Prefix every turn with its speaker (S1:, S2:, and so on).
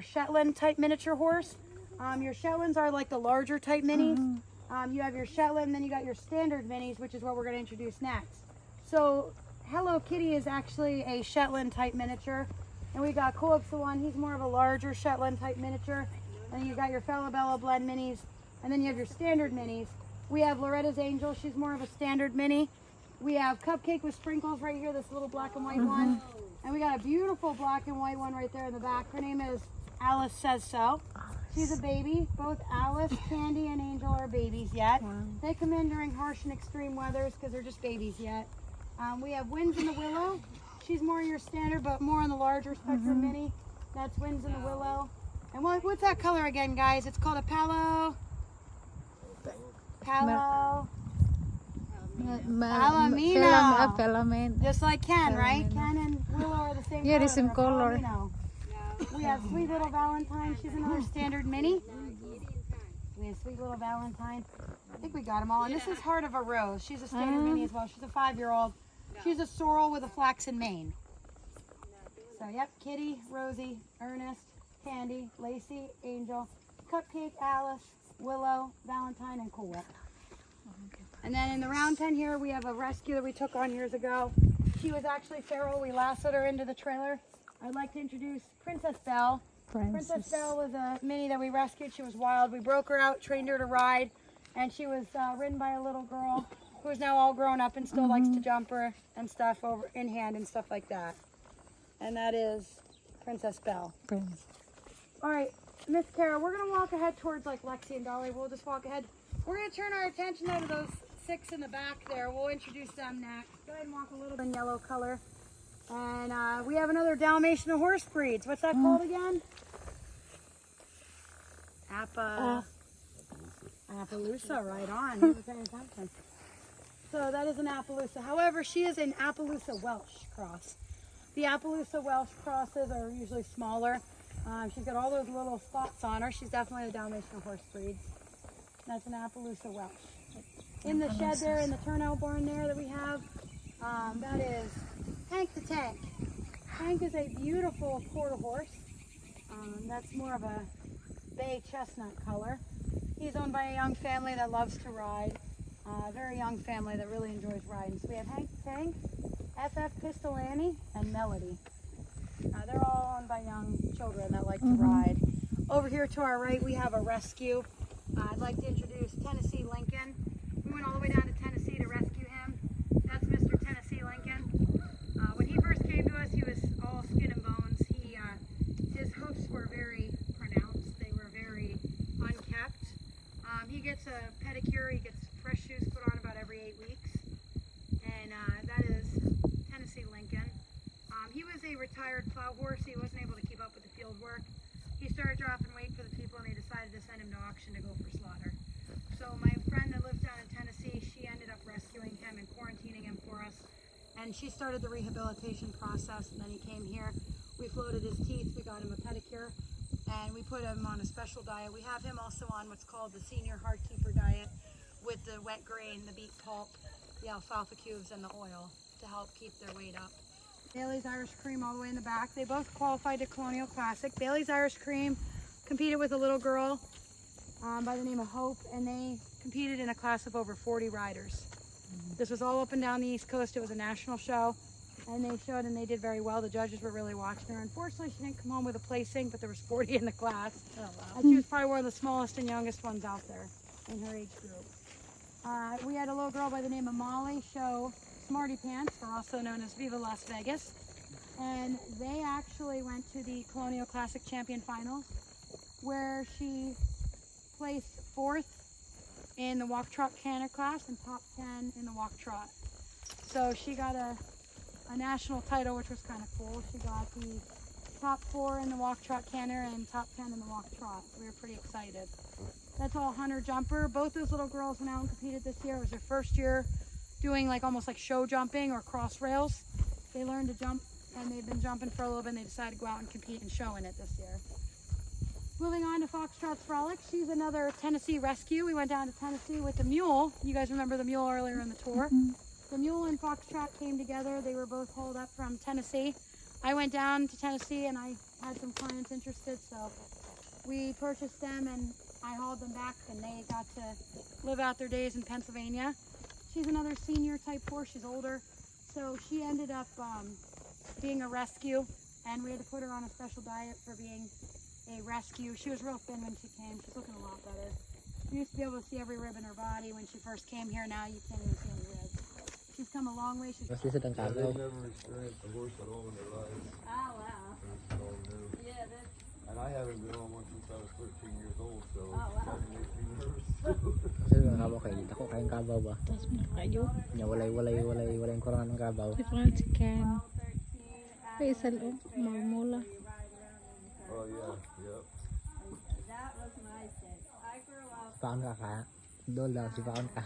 S1: Shetland type miniature horse. Your Shetlands are like the larger type minis. You have your Shetland, and then you got your standard minis, which is what we're going to introduce next. So Hello Kitty is actually a Shetland type miniature. And we got Co-op's the one, he's more of a larger Shetland type miniature. And then you got your Falabella blend minis. And then you have your standard minis. We have Loretta's Angel, she's more of a standard mini. We have Cupcake with Sprinkles right here, this little black and white one. And we got a beautiful black and white one right there in the back. Her name is Alice Says So. She's a baby. Both Alice, Candy, and Angel are babies yet. They come in during harsh and extreme weathers because they're just babies yet. We have Winds in the Willow. She's more your standard, but more on the larger spectrum mini. That's Winds in the Willow. And what's that color again, guys? It's called a Palomino. Just like Ken, right? Ken and Willow are the same color.
S2: the same color.
S1: We have Sweet Little Valentine. She's another standard mini. We have Sweet Little Valentine. I think we got them all. And this is Heart of a Rose. She's a standard mini as well. She's a 5-year-old. She's a sorrel with a flaxen mane. So, yep, Kitty, Rosie, Ernest, Candy, Lacey, Angel, Cupcake, Alice, Willow, Valentine, and Cool Whip. And then in the round pen here, we have a rescue that we took on years ago. She was actually feral. We lassoed her into the trailer. I'd like to introduce Princess Belle. Princess Belle was a mini that we rescued. She was wild. We broke her out, trained her to ride, and she was ridden by a little girl who is now all grown up and still likes to jump her and stuff over in hand and stuff like that. And that is Princess Belle. All right, Miss Kara, we're going to walk ahead towards like Lexi and Dolly. We'll just walk ahead. We're going to turn our attention now to those 6 in the back there. We'll introduce them next. Go ahead and walk a little bit in yellow color. And we have another Dalmatian horse breeds. What's that called again? Appaloosa, right on. You were paying attention. So that is an Appaloosa. However, she is an Appaloosa Welsh cross. The Appaloosa Welsh crosses are usually smaller. She's got all those little spots on her. She's definitely a Dalmatian horse breed. That's an Appaloosa Welsh. In the shed there, in the turnout barn there that we have, that is Hank the Tank. Hank is a beautiful quarter horse. That's more of a bay chestnut color. He's owned by a young family that loves to ride. A very young family that really enjoys riding. So we have Hank the Tank, FF Pistol Annie, and Melody. They're all owned by young children that like to ride. Over here to our right, we have a rescue. I'd like to introduce Tennessee Lincoln. We went all the way down to Tennessee to rescue him. That's Mr. Tennessee Lincoln. When he first came to us, he was all skin and bones. His hoofs were very pronounced. They were very unkept. He gets a pedicure. He gets fresh shoes put on about every 8 weeks. And that is Tennessee Lincoln. He was a retired plow horse. He wasn't able to keep up with the field work. He started dropping weight for the people, and they decided to send him to auction to go for slaughter. So my friend that lives down in Tennessee, she ended up rescuing him and quarantining him for us. And she started the rehabilitation process, and then he came here. We floated his teeth, we got him a pedicure, and we put him on a special diet. We have him also on what's called the senior heart keeper diet with the wet grain, the beet pulp, the alfalfa cubes, and the oil to help keep their weight up. Bailey's Irish Cream all the way in the back. They both qualified to Colonial Classic. Bailey's Irish Cream competed with a little girl by the name of Hope, and they competed in a class of over 40 riders. This was all up and down the East Coast. It was a national show, and they showed and they did very well. The judges were really watching her. Unfortunately, she didn't come home with a placing, but there was 40 in the class. Oh, wow. She was probably one of the smallest and youngest ones out there in her age group. We had a little girl by the name of Molly show Smarty Pants, or also known as Viva Las Vegas, and they actually went to the Colonial Classic Champion Finals, where she placed 4th in the walk trot canter class and top 10 in the walk trot. So she got a national title, which was kind of cool. She got the top 4 in the walk trot canter and top 10 in the walk trot. We were pretty excited. That's all hunter jumper. Both those little girls went out and competed this year. It was their first year doing almost like show jumping or cross rails. They learned to jump, and they've been jumping for a little bit, and they decided to go out and compete and show in it this year. Moving on to Foxtrot's Frolic. She's another Tennessee rescue. We went down to Tennessee with the mule. You guys remember the mule earlier in the tour. The mule and Foxtrot came together. They were both hauled up from Tennessee. I went down to Tennessee and I had some clients interested, so we purchased them and I hauled them back and they got to live out their days in Pennsylvania. She's another senior type horse, she's older. So she ended up being a rescue, and we had to put her on a special diet for being a rescue. She was real thin when she came. She's looking a lot better. You used to be able to see every rib in her body when she first came here. Now you can't even see any ribs. She's come a long way. She's
S2: Mas lisod ang
S3: Yeah,
S2: kagaw.
S3: they've never experienced a horse at all in their lives.
S1: oh wow.
S3: It's all new.
S1: Yeah, that's
S3: And I haven't been on one since I was 13 years old, so
S1: wow.
S3: that makes me nervous.
S2: Kasi yung kabaw kayo. Ako kayong kabaw ba?
S4: Tapos may kayo.
S2: Nya walay yung korongan ng kabaw.
S4: Different can. May isa lang. Marmula.
S3: Oh yeah, yep.
S1: That was my day. I grew up.
S2: Paon ka ka? Dol daw si paon ka.